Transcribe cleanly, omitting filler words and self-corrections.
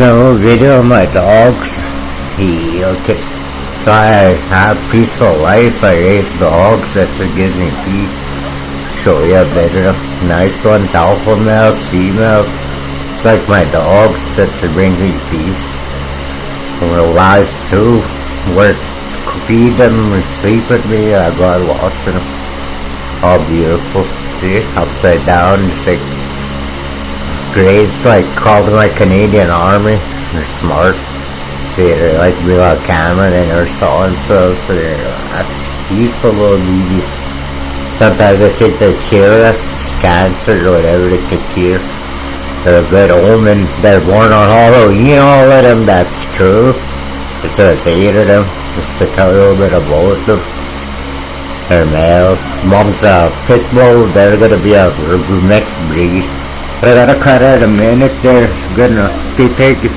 So video of my dogs. Okay. So I have peaceful life. I raise dogs. That's what gives me peace. Show you a bit of nice ones, alpha males, females. It's like my dogs. That's what brings me peace. And the lies too. Work, feed them, and sleep with me. I got lots of them. All beautiful. See, upside down, just like grazed, like called them like Canadian Army. They're smart. See, they're like real camera and they're so that's peaceful little babies. Sometimes I think they're curious, cancer or whatever they could cure. They're a good omen. They're born on Halloween, all of them. That's true. There's 8 of them. Just to tell you a little bit about them. They're males. Mom's a pit bull. They're gonna be a mixed breed. But I gotta cut out a minute there. Good enough. Okay, thank you.